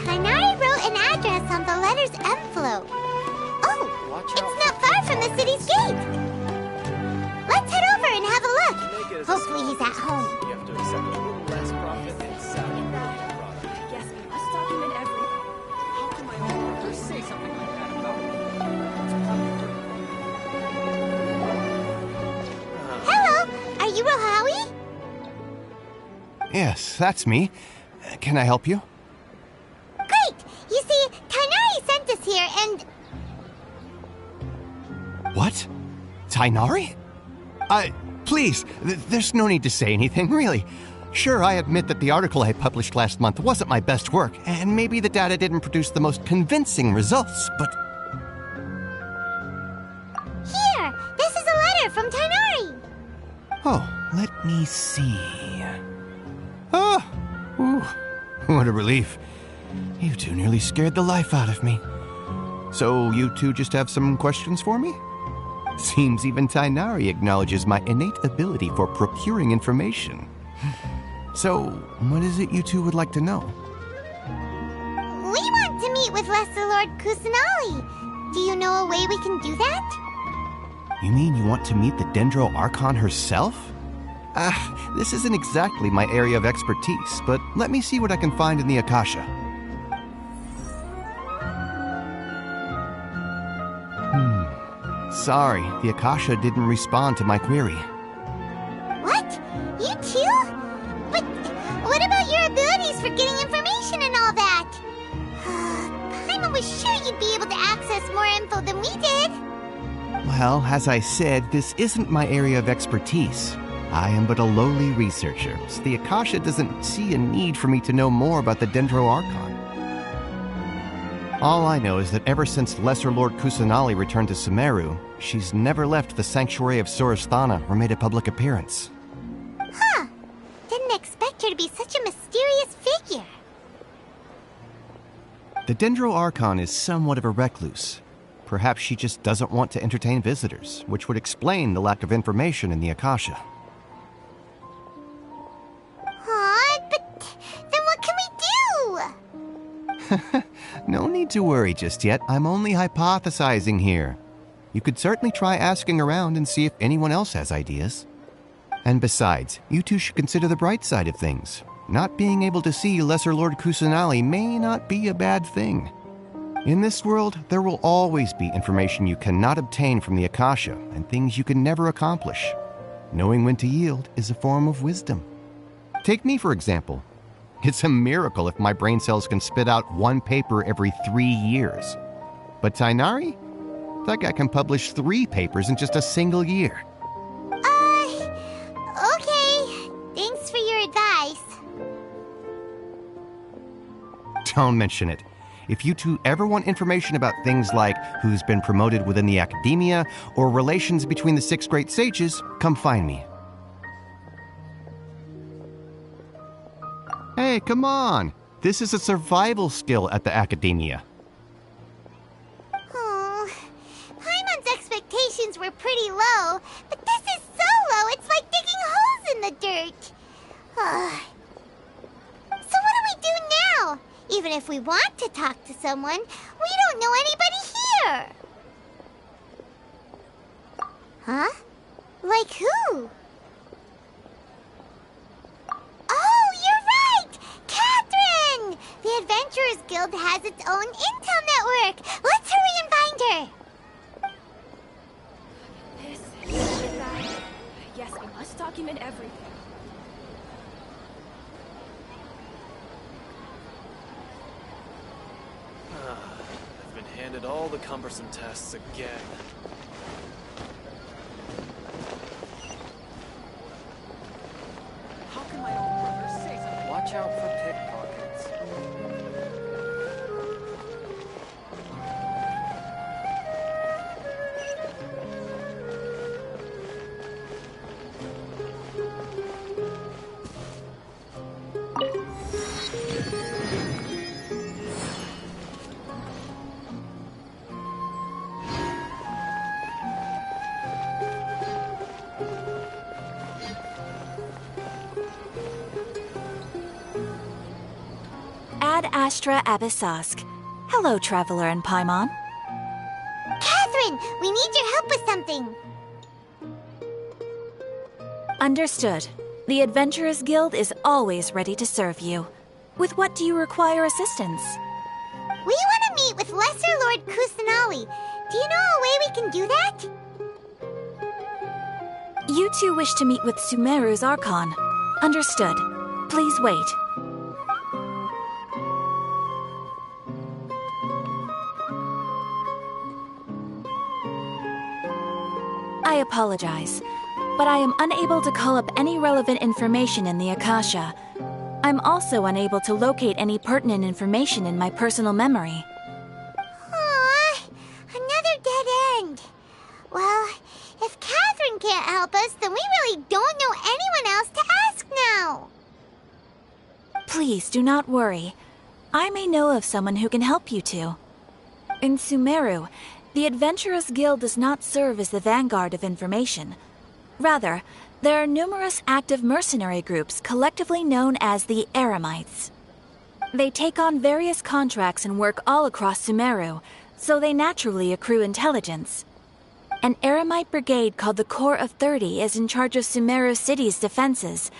Tainari wrote an address on the letter's envelope. Oh, it's not far from the city's gate. Let's head over and have a look. Hopefully he's at home. You have to accept a little less profit and sell a million product. Yes, we must document everything. How can my own workers say something like that about me? Hello, are you Rohawi? Yes, that's me. Can I help you? Great! You see, Tainari sent us here and... What? Tainari? Please, there's no need to say anything, really. Sure, I admit that the article I published last month wasn't my best work, and maybe the data didn't produce the most convincing results, but... Here! This is a letter from Tainari! Oh, let me see... Oh! Ooh, what a relief. You two nearly scared the life out of me. So, you two just have some questions for me? Seems even Tainari acknowledges my innate ability for procuring information. So, what is it you two would like to know? We want to meet with Lesser Lord Kusanali. Do you know a way we can do that? You mean you want to meet the Dendro Archon herself? This isn't exactly my area of expertise, but let me see what I can find in the Akasha. Sorry, the Akasha didn't respond to my query. What? You too? But what about your abilities for getting information and all that? Paimon was sure you'd be able to access more info than we did. Well, as I said, this isn't my area of expertise. I am but a lowly researcher, so the Akasha doesn't see a need for me to know more about the Dendro Archon. All I know is that ever since Lesser Lord Kusanali returned to Sumeru, she's never left the Sanctuary of Sorasthana or made a public appearance. Huh. Didn't expect her to be such a mysterious figure. The Dendro Archon is somewhat of a recluse. Perhaps she just doesn't want to entertain visitors, which would explain the lack of information in the Akasha. But then what can we do? No need to worry just yet. I'm only hypothesizing here. You could certainly try asking around and see if anyone else has ideas. And besides, you two should consider the bright side of things. Not being able to see Lesser Lord Kusanali may not be a bad thing. In this world, there will always be information you cannot obtain from the Akasha and things you can never accomplish. Knowing when to yield is a form of wisdom. Take me, for example. It's a miracle if my brain cells can spit out one paper every 3 years. But Tainari? That guy can publish 3 papers in just a single year. Okay. Thanks for your advice. Don't mention it. If you two ever want information about things like who's been promoted within the academia or relations between the 6 great sages, come find me. Hey, come on! This is a survival skill at the academia. Paimon's expectations were pretty low, but this is so low, it's like digging holes in the dirt. So what do we do now? Even if we want to talk to someone, we don't know anybody here. Huh? Like who? Oh, you're right! Catherine! The Adventurers Guild has its own intel network. Let's hurry and find her. Yes, we must document everything. I've been handed all the cumbersome tasks again. How can my own workers say something? Watch out for pickpockets. Astra Abyssosk. Hello, Traveler and Paimon. Catherine, we need your help with something. Understood. The Adventurers Guild is always ready to serve you. With what do you require assistance? We want to meet with Lesser Lord Kusanali. Do you know a way we can do that? You two wish to meet with Sumeru's Archon. Understood. Please wait. I apologize, but I am unable to call up any relevant information in the Akasha. I'm also unable to locate any pertinent information in my personal memory. Aww, another dead end. Well, if Catherine can't help us, then we really don't know anyone else to ask now. Please do not worry. I may know of someone who can help you two. In Sumeru, the Adventurers Guild does not serve as the vanguard of information. Rather, there are numerous active mercenary groups collectively known as the Eremites. They take on various contracts and work all across Sumeru, so they naturally accrue intelligence. An Eremite brigade called the Corps of 30 is in charge of Sumeru City's defenses.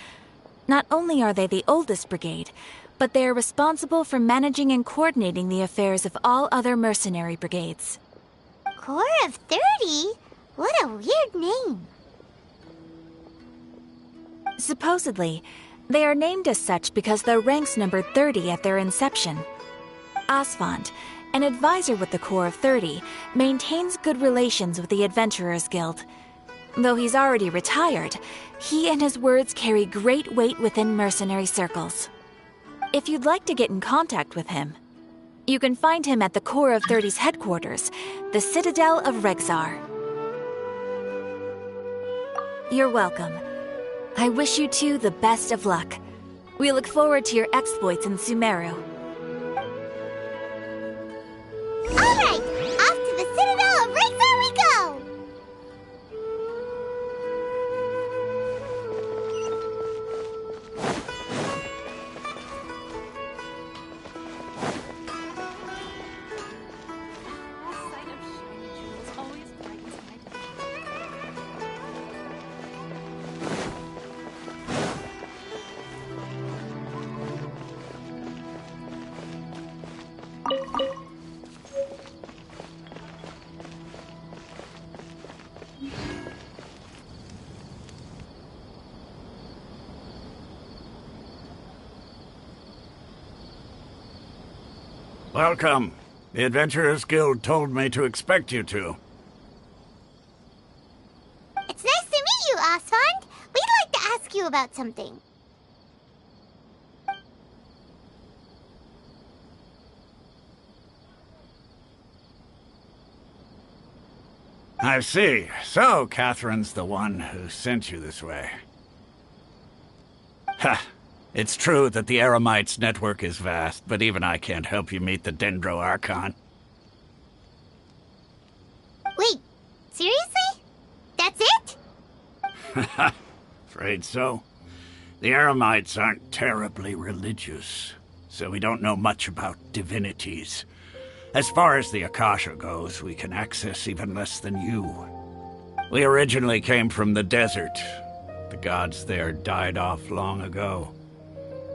Not only are they the oldest brigade, but they are responsible for managing and coordinating the affairs of all other mercenary brigades. Corps of 30? What a weird name. Supposedly, they are named as such because their ranks numbered 30 at their inception. Asphalt, an advisor with the Corps of 30, maintains good relations with the Adventurers Guild. Though he's already retired, he and his words carry great weight within mercenary circles. If you'd like to get in contact with him, you can find him at the Corps of 30's headquarters, the Citadel of Rexar. You're welcome. I wish you two the best of luck. We look forward to your exploits in Sumeru. Alright, off to the Citadel of Rexar we go! Welcome. The Adventurers Guild told me to expect you two. It's nice to meet you, Asphalt. We'd like to ask you about something. I see. So, Catherine's the one who sent you this way. Ha! It's true that the Eremites' network is vast, but even I can't help you meet the Dendro Archon. Wait, seriously? That's it? Afraid so. The Eremites aren't terribly religious, so we don't know much about divinities. As far as the Akasha goes, we can access even less than you. We originally came from the desert. The gods there died off long ago.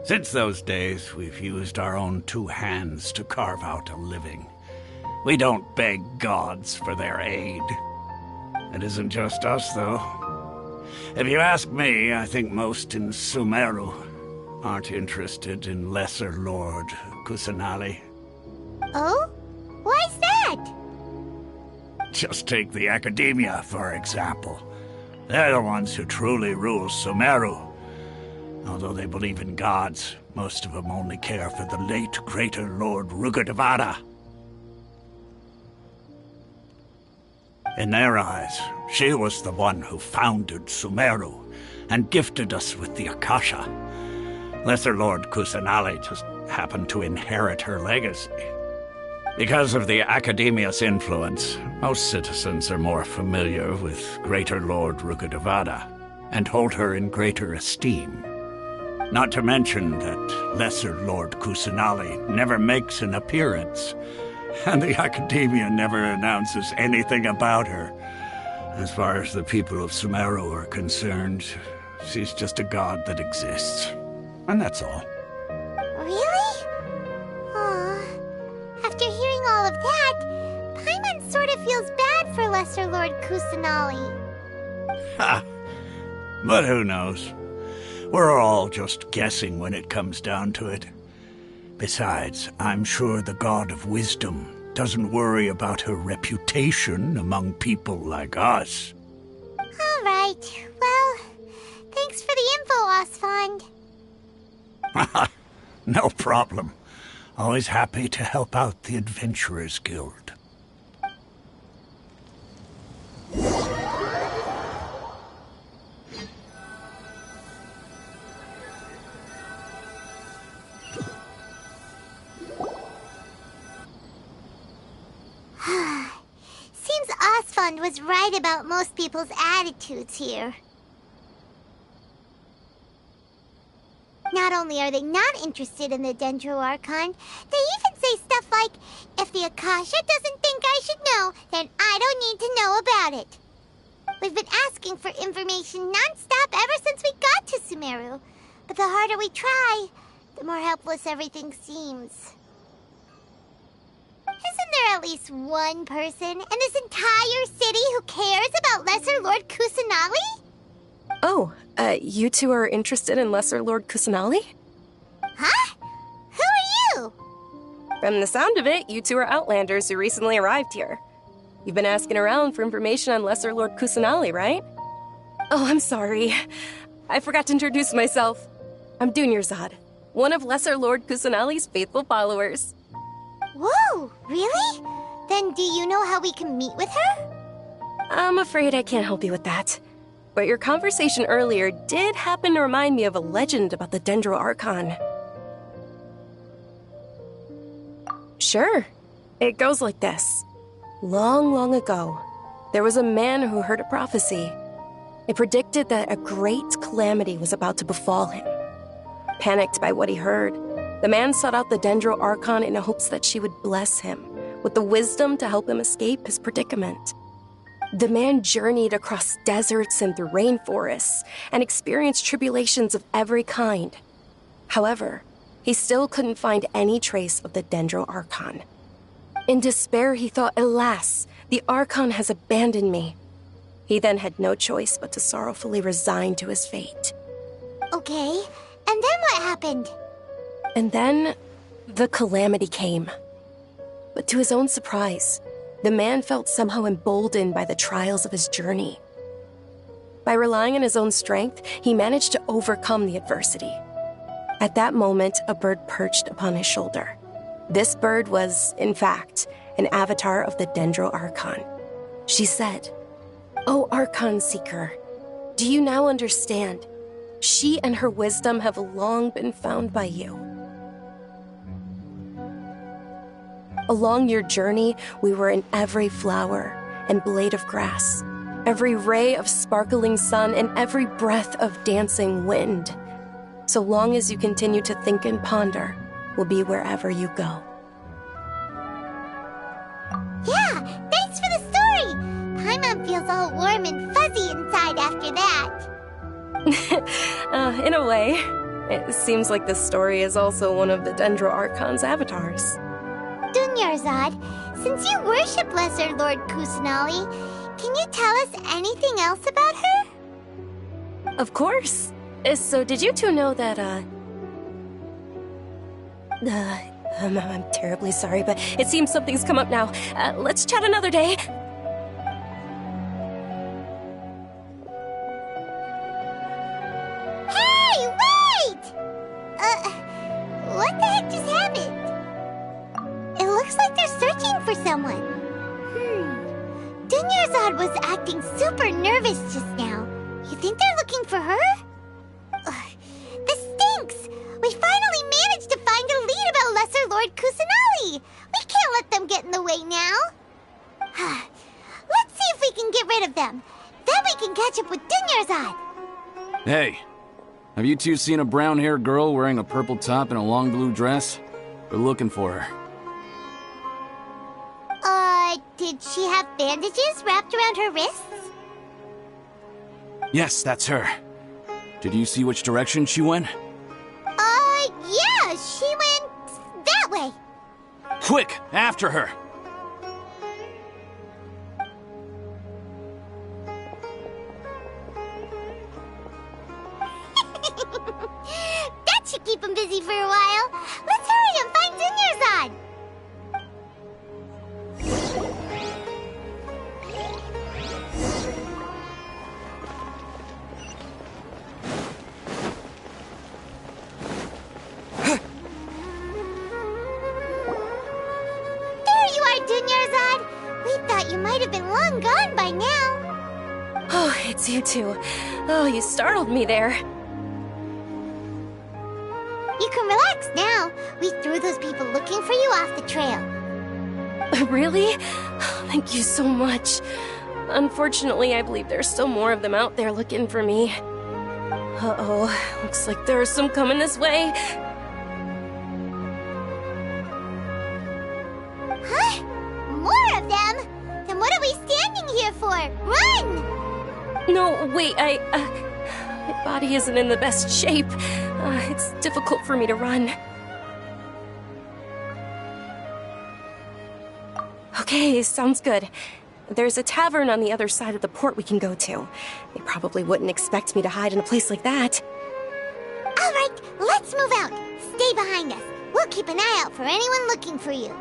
Since those days, we've used our own two hands to carve out a living. We don't beg gods for their aid. It isn't just us, though. If you ask me, I think most in Sumeru aren't interested in Lesser Lord Kusanali. Oh? Why's that? Just take the Academia, for example. They're the ones who truly rule Sumeru. Although they believe in gods, most of them only care for the late Greater Lord Rugudevada. In their eyes, she was the one who founded Sumeru and gifted us with the Akasha. Lesser Lord Kusanali just happened to inherit her legacy. Because of the Academia's influence, most citizens are more familiar with Greater Lord Rugudevada and hold her in greater esteem. Not to mention that Lesser Lord Kusanali never makes an appearance, and the Academia never announces anything about her. As far as the people of Sumeru are concerned, she's just a god that exists. And that's all. Really? Aw. After hearing all of that, Paimon sort of feels bad for Lesser Lord Kusanali. Ha! But who knows? We're all just guessing when it comes down to it. Besides, I'm sure the God of Wisdom doesn't worry about her reputation among people like us. All right. Well, thanks for the info, Osfond. No problem. Always happy to help out the Adventurers Guild. Seems Osfond was right about most people's attitudes here. Not only are they not interested in the Dendro Archon, they even say stuff like, if the Akasha doesn't think I should know, then I don't need to know about it. We've been asking for information non-stop ever since we got to Sumeru, but the harder we try, the more helpless everything seems. Isn't there at least one person in this entire city who cares about Lesser Lord Kusanali? Oh, you two are interested in Lesser Lord Kusanali? Huh? Who are you? From the sound of it, you two are Outlanders who recently arrived here. You've been asking around for information on Lesser Lord Kusanali, right? Oh, I'm sorry. I forgot to introduce myself. I'm Dunyarzad, one of Lesser Lord Kusanali's faithful followers. Whoa, really? Then do you know how we can meet with her? I'm afraid I can't help you with that. But your conversation earlier did happen to remind me of a legend about the Dendro Archon. Sure. It goes like this. Long, long ago, there was a man who heard a prophecy. It predicted that a great calamity was about to befall him. Panicked by what he heard, the man sought out the Dendro Archon in hopes that she would bless him with the wisdom to help him escape his predicament. The man journeyed across deserts and through rainforests and experienced tribulations of every kind. However, he still couldn't find any trace of the Dendro Archon. In despair, he thought, alas, the Archon has abandoned me. He then had no choice but to sorrowfully resign to his fate. Okay, and then what happened? And then, the calamity came. But to his own surprise, the man felt somehow emboldened by the trials of his journey. By relying on his own strength, he managed to overcome the adversity. At that moment, a bird perched upon his shoulder. This bird was, in fact, an avatar of the Dendro Archon. She said, "O Archon Seeker, do you now understand? She and her wisdom have long been found by you. Along your journey, we were in every flower and blade of grass, every ray of sparkling sun, and every breath of dancing wind. So long as you continue to think and ponder, we'll be wherever you go." Yeah, thanks for the story! Paimon feels all warm and fuzzy inside after that. In a way. It seems like this story is also one of the Dendro Archon's avatars. Dunyarzad, since you worship Lesser Lord Kusanali, can you tell us anything else about her? Of course. So did you two know that, I'm terribly sorry, but it seems something's come up now. Let's chat another day. Hey, wait! What the heck just happened? It looks like they're searching for someone. Dunyarzad was acting super nervous just now. You think they're looking for her? This stinks! We finally managed to find a lead about Lesser Lord Kusanali! We can't let them get in the way now. Let's see if we can get rid of them. Then we can catch up with Dunyarzad. Hey, Have you two seen a brown-haired girl wearing a purple top and a long blue dress? We're looking for her. Did she have bandages wrapped around her wrists? Yes, that's her. Did you see which direction she went? Yeah, she went that way. Quick, after her! That should keep him busy for a while. Let's hurry and find Dunyarzad. There you are, Dunyarzad. We thought you might have been long gone by now. Oh, it's you two. Oh, you startled me there. You can relax now. We threw those people looking for you off the trail. Really? Thank you so much. Unfortunately, I believe there's still more of them out there looking for me. Uh-oh, looks like there are some coming this way. Huh? More of them? Then what are we standing here for? Run! No, wait, my body isn't in the best shape. It's difficult for me to run. Okay, sounds good. There's a tavern on the other side of the port we can go to. They probably wouldn't expect me to hide in a place like that. All right, let's move out. Stay behind us. We'll keep an eye out for anyone looking for you.